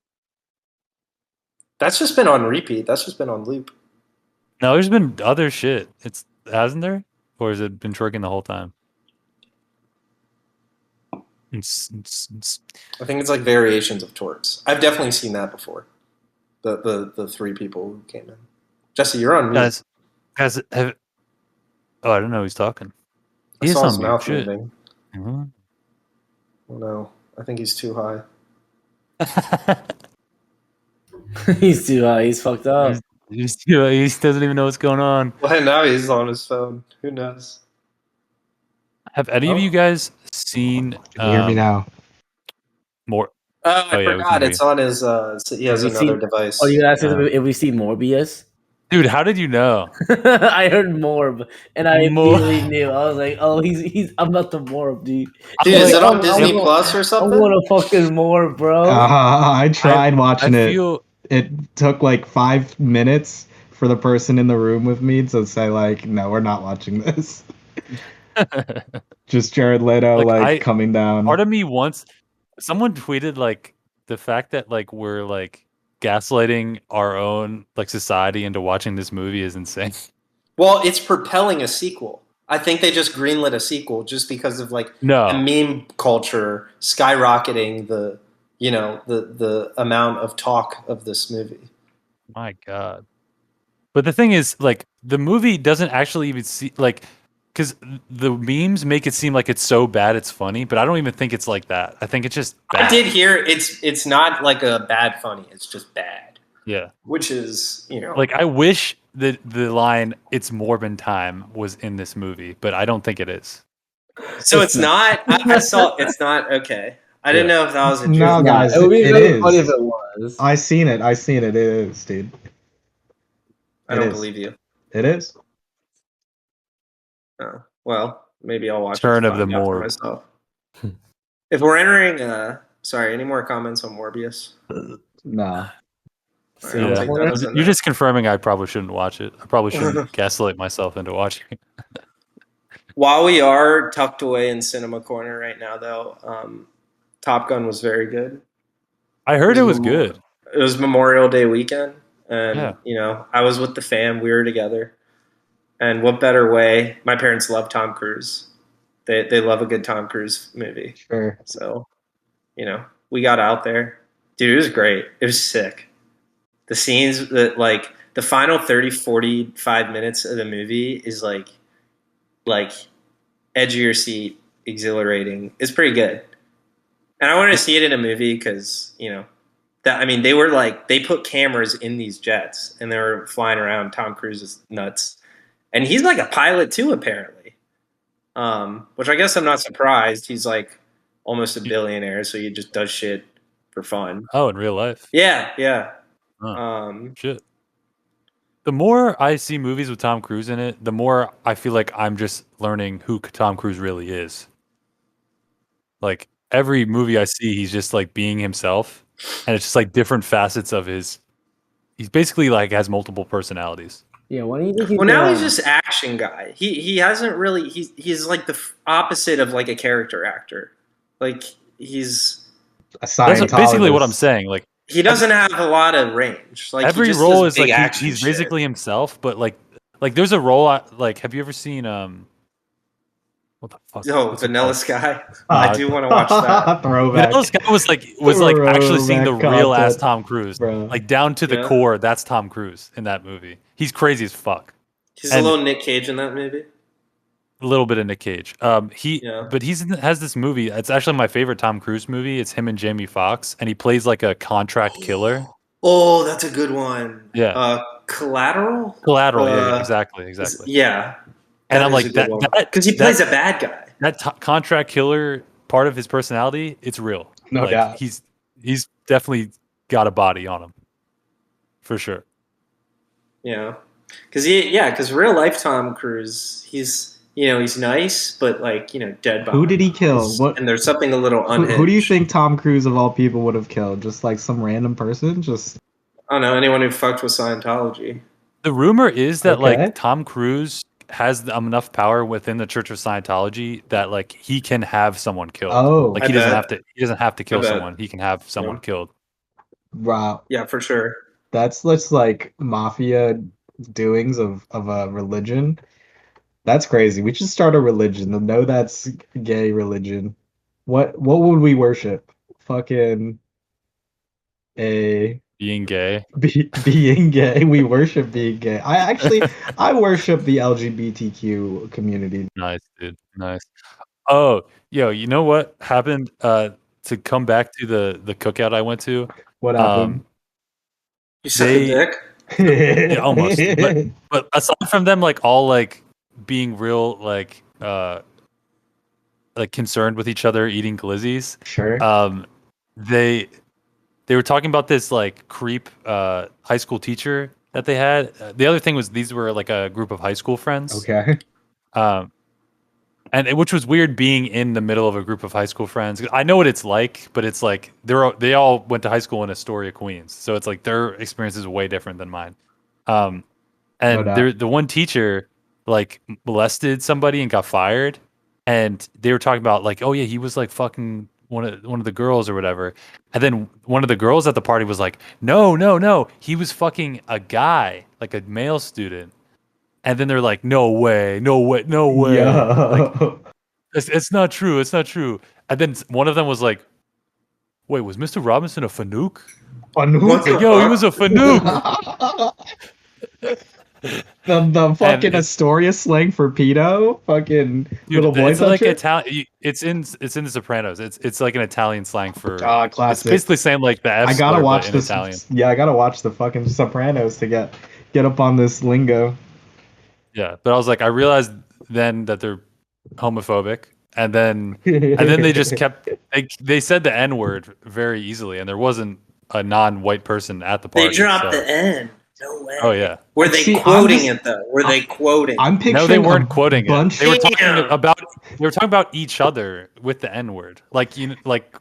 That's just been on repeat. That's just been on loop. No, there's been other shit. Hasn't there? Or has it been twerking the whole time? I think it's like variations of twerks. I've definitely seen that before. The 3 people who came in. Jesse, you're on mute. Guys, I don't know who's talking. I saw his mouth moving. Mm-hmm. Oh no, I think he's too high. He's too high. He's fucked up. He doesn't even know what's going on. Well, now he's on his phone. Who knows? Have any of you guys seen? Can you hear me now? More. Oh, I yeah, we forgot. can It's on his. He has another device. Oh, you asked if we see Morbius? Dude, how did you know? I heard Morb, and I immediately knew. I was like, "Oh, he's. I'm not the Morb, dude." Dude, is it on Disney Plus or something? I'm gonna fucking Morb, bro. I tried watching I it. feel It took like 5 minutes for the person in the room with me to say like, "No, we're not watching this." Just Jared Leto coming down. Part of me wants. Someone tweeted like the fact that like we're like gaslighting our own like society into watching this movie is insane. Well, it's propelling a sequel. I think they just greenlit a sequel just because of like the meme culture skyrocketing the the amount of talk of this movie. My God. But the thing is, like, the movie doesn't actually even see like, because the memes make it seem like it's so bad it's funny, but I don't even think it's like that. I think it's just bad. I did hear it's not like a bad funny. It's just bad. Yeah. Which is, like, I wish that the line "It's Morbin time" was in this movie, but I don't think it is. So it's not. I saw it's not. Okay. I didn't know if that was a joke. No, guys, it would be really is. funny if it was. I seen it. It is, dude. I don't believe you. It is. Oh, well, maybe I'll watch Turn of the Morb myself. If we're entering, sorry, any more comments on Morbius? Nah. Right, you're just confirming I probably shouldn't watch it. I probably shouldn't gaslight myself into watching it. While we are tucked away in Cinema Corner right now, though, Top Gun was very good. I heard it was good. It was Memorial Day weekend, and I was with the fam. We were together, and what better way? My parents love Tom Cruise. They love a good Tom Cruise movie. Sure. So, we got out there. Dude, it was great. It was sick. The scenes that like the final 30, 45 minutes of the movie is like edge of your seat, exhilarating. It's pretty good. And I wanted to see it in a movie because, they were like, they put cameras in these jets and they were flying around. Tom Cruise is nuts. And he's like a pilot too, apparently. Which I guess I'm not surprised. He's like almost a billionaire, so he just does shit for fun. Oh, in real life? Yeah. Shit. The more I see movies with Tom Cruise in it, the more I feel like I'm just learning who Tom Cruise really is. Like every movie I see, he's just like being himself, and it's just like different facets of his. He's basically like has multiple personalities. Yeah, why do you think? Well, now he's just action guy. He hasn't really. He's like the opposite of like a character actor. Like he's a Scientologist. That's basically what I'm saying. Like he doesn't have a lot of range. Like every role is like he's basically himself, but like there's a role have you ever seen what the fuck? Oh, Vanilla Sky. I do want to watch that. Throwback. Vanilla Sky was like actually seeing the real ass Tom Cruise, like down to the core. That's Tom Cruise in that movie. He's crazy as fuck. He's a little Nick Cage in that movie. A little bit of Nick Cage. But has this movie. It's actually my favorite Tom Cruise movie. It's him and Jamie Foxx, and he plays like a contract killer. Oh, that's a good one. Yeah. Collateral. Yeah, exactly. Yeah. And I'm like that because he plays a bad guy. That contract killer part of his personality, it's real. No doubt. He's definitely got a body on him, for sure. Yeah, because real life Tom Cruise, he's nice, but dead body. Who did he kill? And there's something a little unhinged. Who do you think Tom Cruise of all people would have killed? Just like some random person? Just I don't know, anyone who fucked with Scientology. The rumor is that like Tom Cruise has enough power within the Church of Scientology that like he can have someone killed. Oh, like he doesn't have to kill someone. He can have someone killed. Wow. Yeah, for sure. That's like mafia doings of a religion. That's crazy. We should start a religion. The No That's Gay religion. What would we worship? Fucking being gay. Being gay. We worship being gay. I worship the LGBTQ community. Nice, dude. Nice. Oh, yo, you know what happened? To come back to the cookout I went to. What happened? You suck a dick? Yeah, almost. But aside from them, like all like being real, like concerned with each other, eating glizzies. Sure. They were talking about this like creep high school teacher that they had. The other thing was these were like a group of high school friends. Okay. Which was weird being in the middle of a group of high school friends. I know what it's like, but it's like they all went to high school in Astoria, Queens, so it's like their experience is way different than mine. And the one teacher like molested somebody and got fired, and they were talking about like, oh yeah, he was like fucking one of the girls or whatever. And then one of the girls at the party was like, no, he was fucking a guy, like a male student. And then they're like, no way. Yeah. Like, it's not true. It's not true. And then one of them was like, wait, was Mr. Robinson a fanook? Fanook? Like, yo, he was a fanook. the fucking Astoria slang for pedo, fucking dude, little boy it's toucher? Like Italian. It's in The Sopranos. It's like an Italian slang for. Classic. It's basically the same like the F. I gotta watch this. Italian. Yeah, I gotta watch the fucking Sopranos to get up on this lingo. Yeah, but I was like, I realized then that they're homophobic, and then they just kept they said the N-word very easily, and there wasn't a non-white person at the party. They dropped the N. No way. Oh yeah. Were they quoting it though? Were they quoting? I'm picturing. No, they weren't quoting it. They were talking about each other with the N-word, like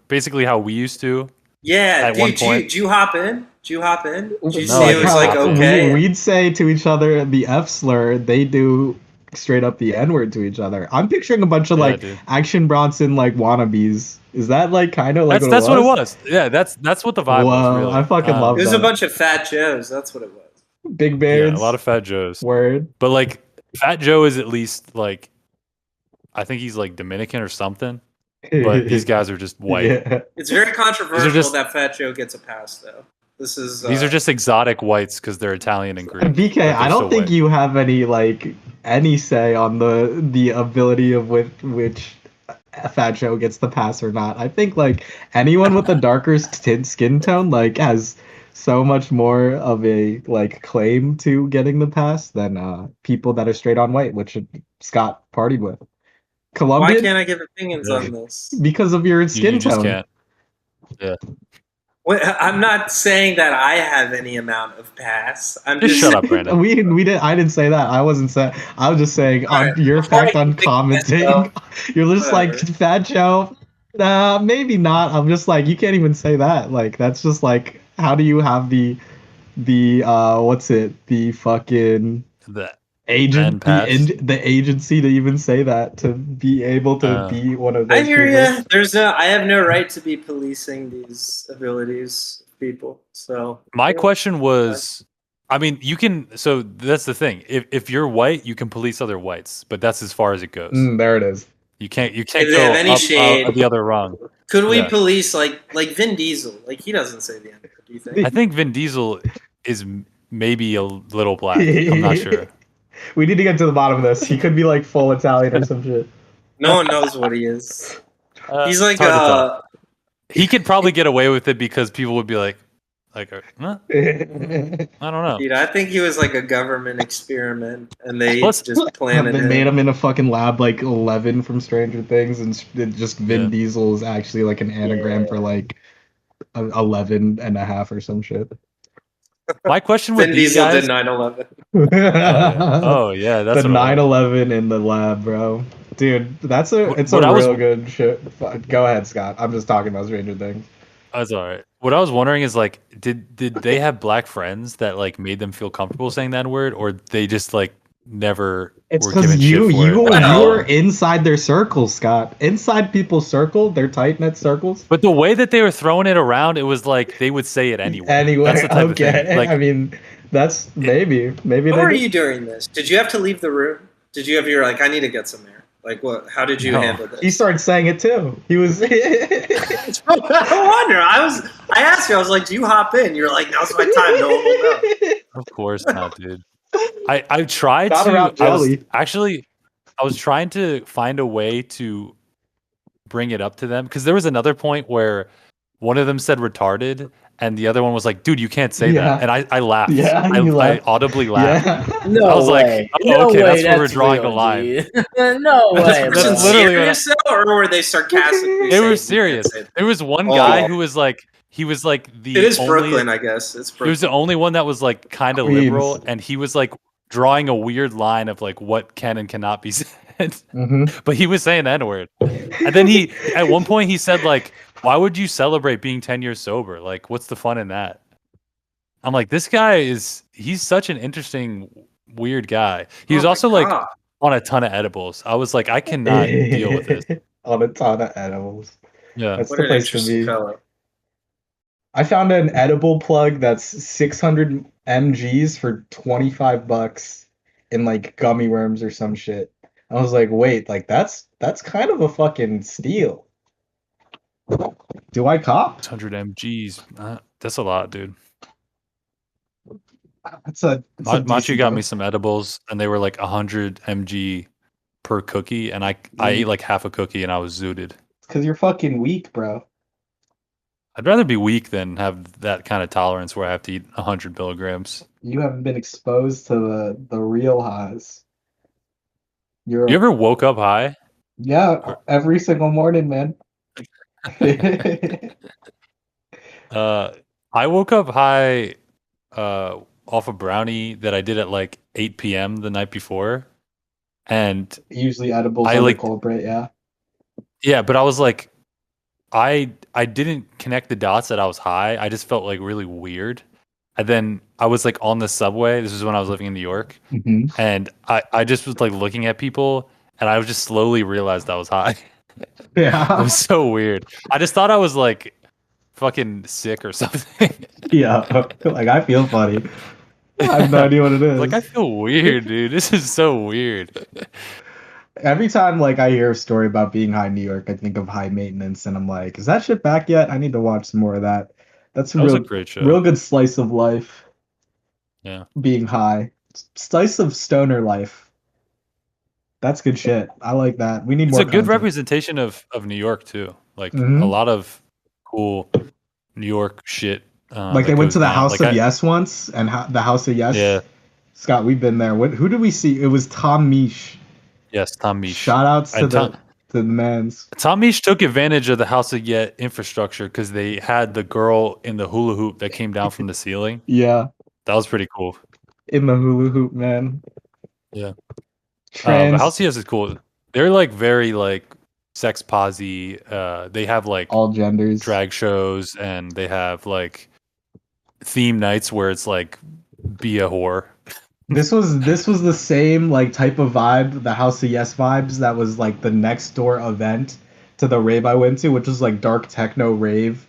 basically how we used to. Yeah, at one point. Did you hop in? Did you see No, it was like okay? We'd say to each other the F slur. They do straight up the N-word to each other. I'm picturing a bunch of Action Bronson like wannabes. Is that like kind of like that's what it was? Yeah, that's what the vibe was. Really. I fucking love that. It was a bunch of fat Joes. That's what it was. Big beards. Yeah, a lot of fat Joes. Word. But like Fat Joe is at least like, I think he's like Dominican or something. But these guys are just white. Yeah. It's very controversial that Fat Joe gets a pass though. These are just exotic whites because they're Italian and Greek. BK, I don't think you have any say on the ability of with which Fat Joe gets the pass or not. I think like anyone with a darker skin tone like has so much more of a like claim to getting the pass than people that are straight on white, which Scott partied with. Colombian? Why can't I give opinions on this? Because of your skin you tone. Just can't. Yeah. I'm not saying that I have any amount of pass. I'm just shut up, Brandon. We didn't. I didn't say that. I wasn't saying. I was just saying on your fact on commenting. You're just like Fat Joe. Nah, maybe not. I'm just like you can't even say that. Like that's just like how do you have the what's it? The fucking the agency to even say that, to be able to be one of those. I hear you. I have no right to be policing these abilities of people. So my question was, I mean, you can. So that's the thing. If you're white, you can police other whites, but that's as far as it goes. There it is. You can't go up the other rung. Could we police like Vin Diesel? Like he doesn't say the N-word, do you think? I think Vin Diesel is maybe a little black. I'm not sure. We need to get to the bottom of this. He could be like full Italian or some shit. No one knows what he is. He's like he could probably get away with it because people would be like, huh? I don't know. Dude, I think he was like a government experiment, and they just planted it. They made him in a fucking lab like 11 from Stranger Things, and just Vin Diesel is actually like an anagram for like 11 and a half or some shit. My question with these Diesel guys... did 9/11. Oh yeah, that's the 9/11 in the lab, bro. Dude, it's a real good shit. Go ahead, Scott. I'm just talking about Stranger Things. That's all right. What I was wondering is like, did they have black friends that like made them feel comfortable saying that word, or they just like never? It's because you were inside their circles, Scott. Inside people's circle, their tight knit circles. But the way that they were throwing it around, it was like they would say it anyway. That's the type of thing. Like, I mean, that's maybe. What were you during this? Did you have to leave the room? Did you have your like? I need to get some air. Like what? How did you handle this? He started saying it too. He was. No wonder. I asked you. I was like, "Do you hop in?" You're like, "Now's my time. No one will know." Of course not, dude. I tried to. I was trying to find a way to bring it up to them because there was another point where one of them said retarded, and the other one was like, "Dude, you can't say that." And I laughed. Yeah, I audibly laughed. Yeah. No I was way. like, No okay, way. that's where we're drawing the real, line. G. No way, That's bro. literally what serious though, or were they sarcastically? They were saying you can't serious. say that? There was one guy who was like, he was like the It is only. Brooklyn, I guess. It's He was the Brooklyn. only one that was like kind of Queens. liberal, and he was like drawing a weird line of like what can and cannot be said. But he was saying the N-word. And then he, at one point, he said like, "Why would you celebrate being 10 years sober? Like, what's the fun in that?" I'm like, this guy he's such an interesting, weird guy. He was also like on a ton of edibles. I was like, I cannot deal with this. On a ton of edibles. Yeah. That's What the an place to interesting be. fellow. I found an edible plug that's 600 mgs for $25 in like gummy worms or some shit. I was like, wait, like that's kind of a fucking steal. Do I cop? 600 mgs. That's a lot, dude. It's a Machi decent got go. me some edibles, and they were like 100 mg per cookie, and I ate like half a cookie, and I was zooted. It's because you're fucking weak, bro. I'd rather be weak than have that kind of tolerance where I have to eat 100 milligrams. You haven't been exposed to the real highs. You ever woke up high? Yeah, every single morning, man. I woke up high off a brownie that I did at like 8 p.m. the night before, and usually edibles I are like the culprit, yeah. Yeah, but I was like, I didn't connect the dots that I was high. I just felt like really weird. And then I was like on the subway. This was when I was living in New York. And I just was like looking at people, and I just slowly realized I was high. Yeah. It was so weird. I just thought I was like fucking sick or something. Yeah, like I feel funny. I have no idea what it is. Like, I feel weird, dude. This is so weird. Every time like I hear a story about being high in New York, I think of High Maintenance, and I'm like, is that shit back yet? I need to watch some more of that. That's That was a great show. Real good slice of life. Yeah. Being high. Slice of stoner life. That's good shit. I like that. We need more. It's a good representation of New York too. Like a lot of cool New York shit. Like they went to the House of Yes once, and the House of Yes. Yeah. Scott, we've been there. Who did we see? It was Tom Misch. Yes, Tom Misch. Shout outs to the mans. Tom Misch took advantage of the House of Yes infrastructure because they had the girl in the hula hoop that came down from the ceiling. Yeah. That was pretty cool. In the hula hoop, man. Yeah. House of Yes is cool. They're like very like sex posy. They have like all genders drag shows, and they have like theme nights where it's like be a whore. This was the same like type of vibe, the House of Yes vibes, that was like the next door event to the rave I went to, which was like dark techno rave,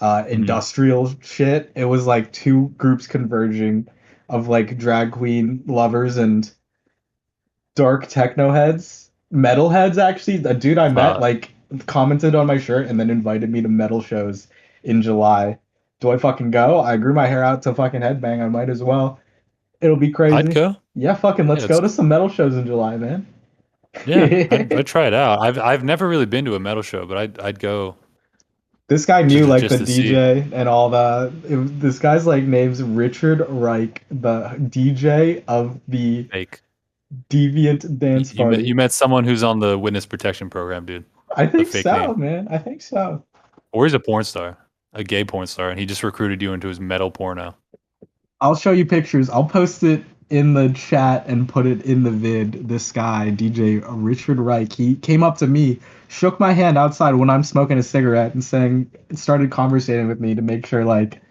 industrial shit. It was like two groups converging of like drag queen lovers and dark techno heads, metal heads. Actually, the dude I met like commented on my shirt and then invited me to metal shows in July. Do I fucking go? I grew my hair out to fucking headbang. I might as well. It'll be crazy. I'd go. Yeah, fucking let's go to some metal shows in July, man. Yeah, I'd try it out. I've never really been to a metal show, but I'd go. This guy knew like the DJ see. and all that. This guy's like name's Richard Reich, the DJ of the Fake. Deviant Dance Party. You met someone who's on the witness protection program, dude. I think so, man. I think so. Or he's a porn star, a gay porn star, and he just recruited you into his metal porno. I'll show you pictures. I'll post it in the chat and put it in the vid. This guy, DJ Richard Reich, he came up to me, shook my hand outside when I'm smoking a cigarette, and started conversating with me to make sure like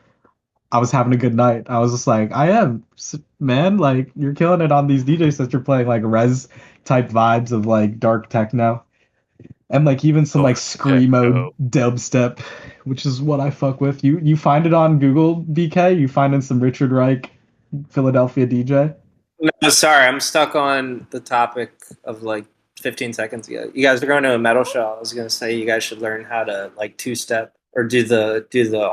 I was having a good night. I was just like, I am, man. Like, you're killing it on these DJ sets. You're playing like res type vibes of like dark techno, and like even some like screamo dubstep, which is what I fuck with. You find it on Google, BK? You finding some Richard Reich, Philadelphia DJ? No, sorry, I'm stuck on the topic of like 15 seconds ago. You guys are going to a metal show. I was gonna say you guys should learn how to like two-step or do the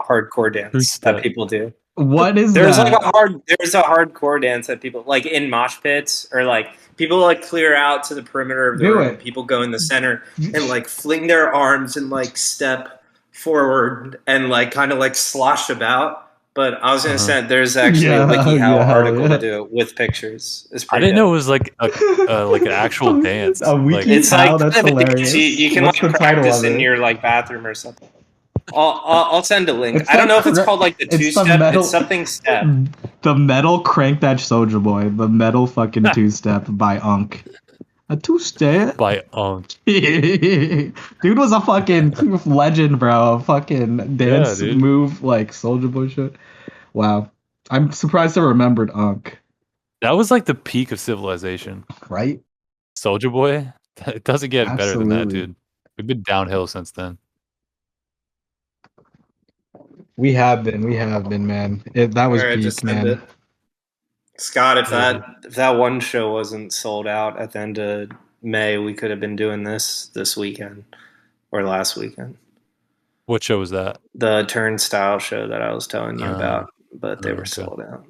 hardcore dance that people do. What is there's that? There's a hardcore dance that people like in mosh pits, or like people like clear out to the perimeter of the room. People go in the center and like fling their arms and like step forward and like kind of like slosh about. But I was gonna say there's actually a WikiHow article to do it with pictures. It's I pretty didn't know it good. was like an actual dance. A WikiHow, It's like that's kind of a dance. hilarious. You can What's like the title practice of in it? your like bathroom or something. I'll send a link. It's I don't like know if it's called like the it's the two-step. metal- It's something step. The metal crank that Soulja Boy, the metal fucking two-step by Unk. A two-step by Unk. Dude was a fucking legend, bro. A fucking dance move like Soulja Boy shit. Wow. I'm surprised I remembered Unk. That was like the peak of civilization. Right? Soulja Boy? It doesn't get better than that, Absolutely. dude. We've been downhill since then. We have been, man. That was Alright, peak, just send man. it. Scott, if that one show wasn't sold out at the end of May, we could have been doing this weekend or last weekend. What show was that? The Turnstile show that I was telling you about, but they were sold out.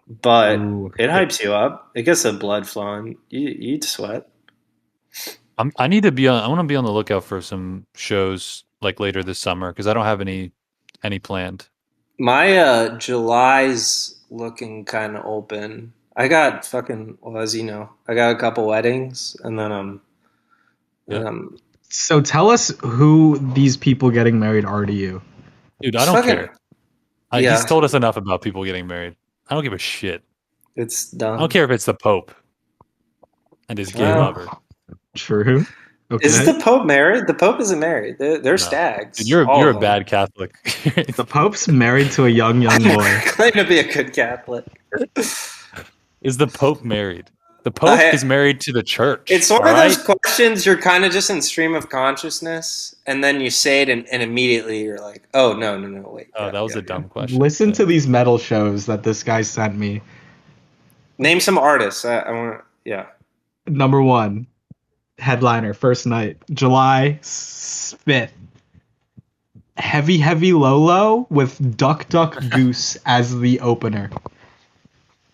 But it hypes you up. It gets the blood flowing. You'd sweat. I need to be on. I want to be on the lookout for some shows like later this summer because I don't have any planned. My July's looking kind of open. I got fucking, well, as you know, I got a couple weddings, and then So tell us who these people getting married are to you. Dude, I don't care. He's told us enough about people getting married. I don't give a shit. It's dumb. I don't care if it's the Pope and his gay lover. True. Okay. Is the Pope married? The Pope isn't married. They're stags. Dude, you're a bad Catholic. The Pope's married to a young boy. Claim to be a good Catholic. Is the Pope married? The Pope is married to the church. It's one of those questions you're kind of just in stream of consciousness, and then you say it, and immediately you're like, oh, no, wait. Oh, that was a dumb question. Listen to these metal shows that this guy sent me. Name some artists. I want to, Number 1, headliner, first night, July 5th. Heavy Lolo with Duck Goose as the opener.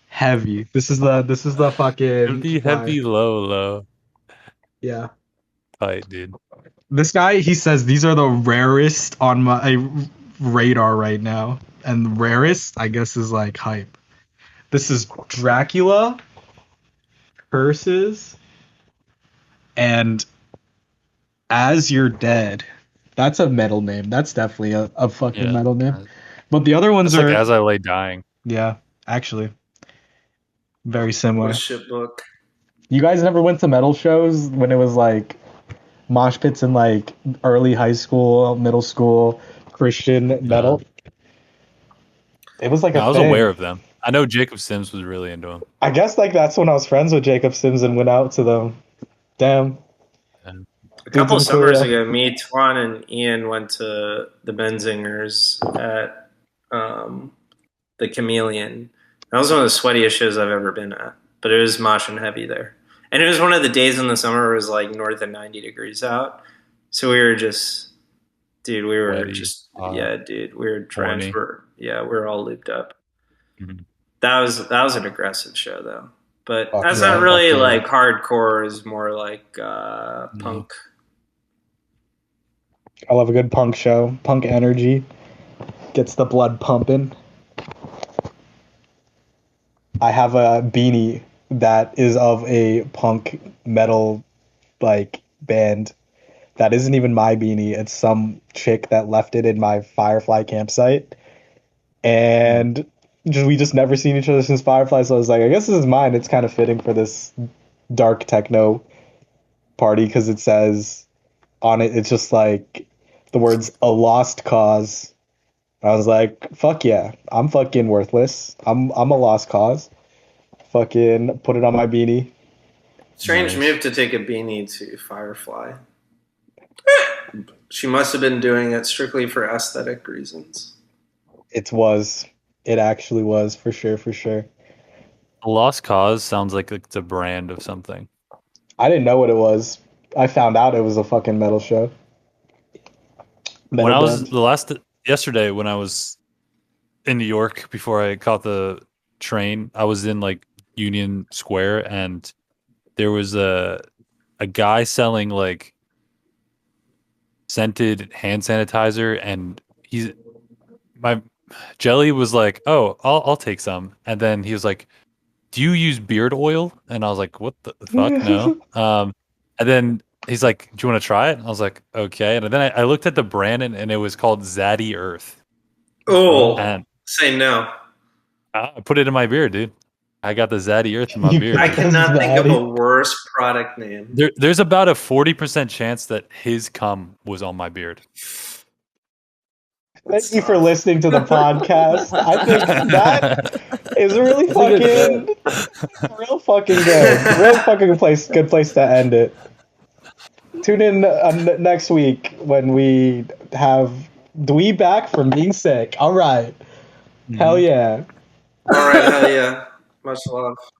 Heavy. This is the fucking heavy low. Yeah. Tight, dude. This guy, he says these are the rarest on my radar right now, and rarest, I guess, is like hype. This is Dracula, Curses, and As You're Dead. That's a metal name. That's definitely a fucking metal name. But the other ones are like As I Lay Dying. Yeah, actually. Very similar. Shit book. You guys never went to metal shows when it was like mosh pits in like early high school, middle school, Christian metal? It was like I was aware of them. I know Jacob Sims was really into them. I guess like that's when I was friends with Jacob Sims and went out to them. Damn. A couple summers ago, me, Twan, and Ian went to the Benzingers at the Chameleon. That was one of the sweatiest shows I've ever been at, but it was mosh and heavy there. And it was one of the days in the summer where it was like north of 90 degrees out. So we were just, dude, we were drenched. We were all looped up. Mm-hmm. That was an aggressive show though. But that's not really like hardcore, is more like punk. I love a good punk show. Punk energy gets the blood pumping. I have a beanie that is of a punk metal like band that isn't even my beanie. It's some chick that left it in my Firefly campsite, and we just never seen each other since Firefly. So I was like, I guess this is mine. It's kind of fitting for this dark techno party because it says on it, it's just like the words "a lost cause." I was like, fuck yeah, I'm fucking worthless. I'm a lost cause. Fucking put it on my beanie. Strange move to take a beanie to Firefly. She must have been doing it strictly for aesthetic reasons. It actually was, for sure. A Lost Cause sounds like it's a brand of something. I didn't know what it was. I found out it was a fucking metal show. Yesterday when I was in New York before I caught the train, I was in like Union Square and there was a guy selling like scented hand sanitizer, and my Jelly was like, "Oh, I'll take some," and then he was like, "Do you use beard oil?" And I was like, "What the fuck, no." And then he's like, "Do you want to try it?" And I was like, "Okay." And then I looked at the brand, and it was called Zaddy Earth. Oh, And say no. I put it in my beard, dude. I got the Zaddy Earth in my beard. I cannot think of a worse product name. There's about a 40% chance that his cum was on my beard. Thank you for listening to the podcast. I think that is really real fucking good. Real fucking good place to end it. Tune in next week when we have Dwee back from being sick. All right. Hell yeah. All right, hell yeah. Much love.